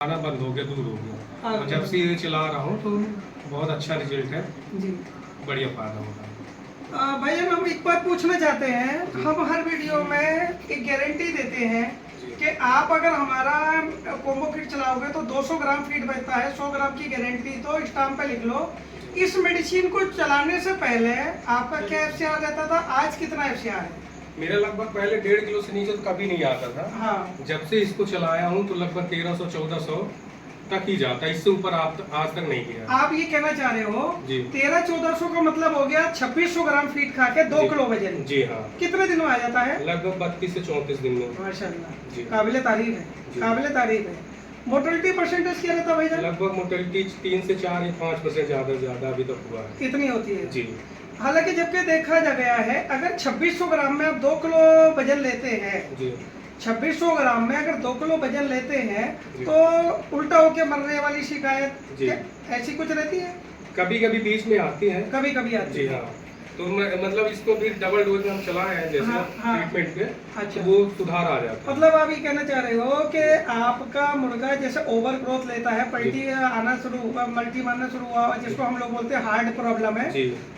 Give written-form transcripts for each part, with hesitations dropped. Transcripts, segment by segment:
खाना बंद हो गया, दूर हो गया। हाँ। और जब से ये चला रहा हूँ तो बहुत अच्छा रिजल्ट है, जी बढ़िया फायदा हो रहा है। भैया हम एक बात पूछना चाहते हैं। जी। हम हर वीडियो में एक गारंटी देते हैं जी। कि आप अगर हमारा कोम्बो किट चलाओगे तो 200 ग्राम फीड बचता है, 100 ग्राम की गारंटी, तो स्टाम्प पे लिख लो। इस मेडिसिन को चलाने से पहले आपका क्या एफसीआर रहता था, आज कितना एफसीआर है? मेरा लगभग पहले 1.5 किलो से नीचे तो कभी नहीं आता था। हाँ। जब से इसको चलाया हूँ तो लगभग 1300-1400 तक ही जाता है, इससे ऊपर आज तक नहीं गया। आप ये कहना चाह रहे हो जी। 1300-1400 का मतलब हो गया 2600 ग्राम फीड खा के 2 किलो वजन। जी हाँ। कितने दिन में आ जाता है? लगभग 32 से 34 दिन में। माशाल्लाह, जी। काबिले तारीफ है, काबिले तारीफ है। मोर्टेलिटी परसेंटेज क्या रहता है भाई? लगभग मोर्टेलिटी 3 से 4 या 5% ज्यादा अभी तक हुआ है। इतनी होती है जी। हालांकि जबकि देखा जा गया है, अगर 2600 ग्राम में आप 2 किलो वजन लेते हैं, जी। 2600 ग्राम में अगर 2 किलो वजन लेते हैं तो उल्टा होके मरने वाली शिकायत ऐसी कुछ रहती है? कभी कभी बीच में आती है, कभी कभी आती जी है। हाँ। तो मतलब इसको भी डबल डोज में हम चलाए हैं जैसे हाँ। ट्रीटमेंट पे, अच्छा। तो वो सुधार आ जाता है। मतलब आप ये कहना चाह रहे हो कि आपका मुर्गा जैसे ओवर ग्रोथ लेता है, पलटी आना शुरू हुआ, मल्टी मारना शुरू हुआ, जिसको हम लोग बोलते हैं हार्ट प्रॉब्लम है,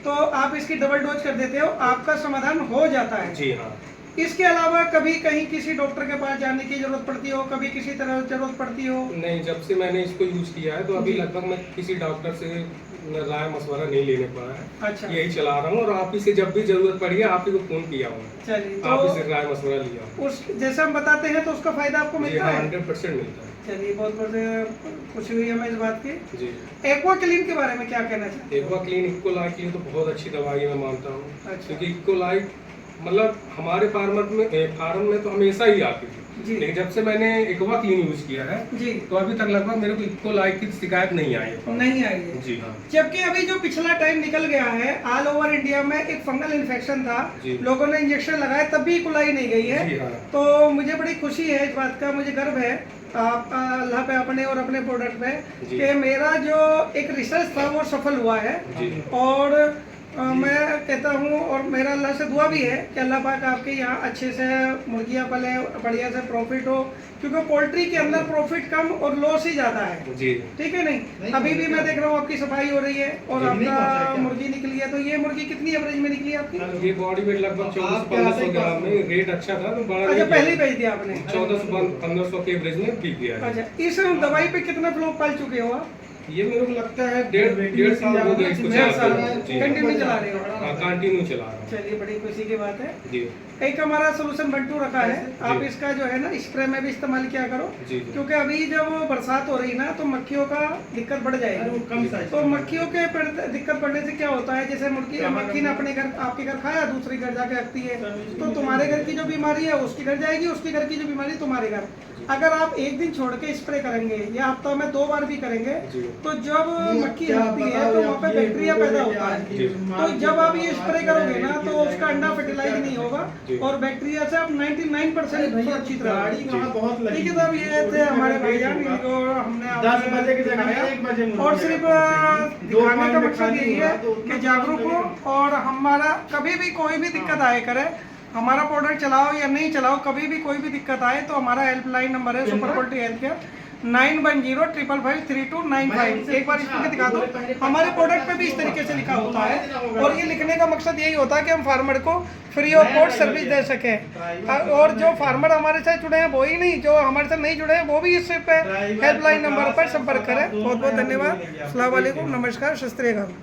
तो आप इसकी डबल डोज कर देते हो, आपका समाधान हो जाता है। जी हाँ। इसके अलावा कभी कहीं किसी डॉक्टर के पास जाने की जरूरत पड़ती हो, कभी किसी तरह जरूरत पड़ती हो? नहीं, जब से मैंने इसको यूज किया है तो अभी लगभग मैं किसी डॉक्टर से राय मशवरा नहीं लेने पड़ा है। अच्छा। यही चला रहा हूँ और आप ही से जब भी जरूरत पड़ी है आप ही को फोन किया हूँ। चलिए, आप ही तो से राय मशवरा लिया उस जैसे हम बताते हैं तो उसका फायदा आपको मिलता है? 100% मिलता है। चलिए, बहुत बहुत खुशी हुई हमें इस बात की। जी। एक्वा क्लीन के बारे में क्या कहना चाहते हैं? एक्वा क्लीन इक्कोलाइट के लिए तो बहुत अच्छी दवाई मैं मानता हूँ। अच्छा। क्योंकि इक्कोलाइट मतलब हमारे फार्म में तो हमेशा ही आती थी, लेकिन जब से मैंने एक्वा क्लीन यूज किया है जी, तो अभी तक लगभग मेरे को इक्कोलाइट की शिकायत नहीं आई है। नहीं आई है। जी हाँ। जबकि अभी जो पिछला टाइम निकल गया है, ऑल ओवर इंडिया में एक फंगल इन्फेक्शन था, लोगों ने इंजेक्शन लगाए तब भी इक्कोलाई नहीं गई है। जी हाँ। तो मुझे बड़ी खुशी है इस बात का, मुझे गर्व है आप अल्लाह पे अपने और अपने प्रोडक्ट पे कि मेरा जो एक रिसर्च था वो सफल हुआ है। और मैं कहता हूँ और मेरा अल्लाह से दुआ भी है कि अल्लाह पाक आपके यहाँ अच्छे से मुर्गियाँ पले, बढ़िया से प्रॉफिट हो, क्योंकि पोल्ट्री के अंदर प्रॉफिट कम और लॉस ही ज़्यादा है। जी। ठीक है नहीं? अभी भी मैं देख रहा हूँ आपकी सफाई हो रही है और आपका मुर्गी निकली है। तो ये मुर्गी कितनी एवरेज में निकली आपकी? ये बॉडी वेट लगभग 1400-1500 ग्राम में, रेट अच्छा था तो बड़ा। अच्छा, पहले ही भेज दिया आपने? 1400-1500 के एवरेज में बिक गया है। अच्छा, इस दवाई पे कितना फ्लो पाल चुके हो आप? ये मेरे को लगता है डेढ़ साल हो गया इसको कंटिन्यू चला रहे हो? कंटिन्यू चला रहा हूँ। चलिए, बड़ी खुशी की बात है। जी। एक हमारा सोल्यूशन बंटू रखा है, आप इसका जो है ना स्प्रे में भी इस्तेमाल किया करो। क्योंकि अभी जब बरसात हो रही ना तो मक्खियों का दिक्कत बढ़ जाएगी। तो मक्खियों के दिक्कत बढ़ने से क्या होता है, जैसे मक्खी ने अपने घर आपके घर खाया, दूसरे घर जाके रखती है, तो तुम्हारे घर की जो बीमारी है उसके घर जाएगी, उसके घर की जो बीमारी तुम्हारे घर। अगर आप एक दिन छोड़ के स्प्रे करेंगे या हफ्ता में 2 बार भी करेंगे तो जब मक्खी आती है तो वहाँ पे बैक्टीरिया पैदा होता है। तो जब आप ये स्प्रे करोगे ना तो उसका अंडा फर्टिलाइज नहीं होगा और बैक्टीरिया से आप 99% सुरक्षित रहोगे। ठीक है साहब, ये थे हमारे भाईजान, इनको हमने और सिर्फ दिखाने का मकसद यही है कि जागरूक हो और हमारा कभी भी कोई भी दिक्कत आए करे, हमारा प्रोडक्ट चलाओ या नहीं चलाओ, कभी भी कोई भी दिक्कत आए तो हमारा हेल्पलाइन नंबर है सुपर क्वालिटी हेल्थ केयर 9105553295। एक बार इसको दिखा दो। हमारे प्रोडक्ट पे भी इस तरीके से लिखा होता है और ये लिखने का मकसद यही होता है कि हम फार्मर को फ्री ऑफ कॉस्ट सर्विस दे सकें। और जो फार्मर हमारे साथ जुड़े हैं वो ही नहीं, जो हमारे साथ नहीं जुड़े हैं वो भी इस पे हेल्पलाइन नंबर पर संपर्क करें। बहुत बहुत धन्यवाद। अस्सलाम वालेकुम, नमस्कार, शस्त्रीय।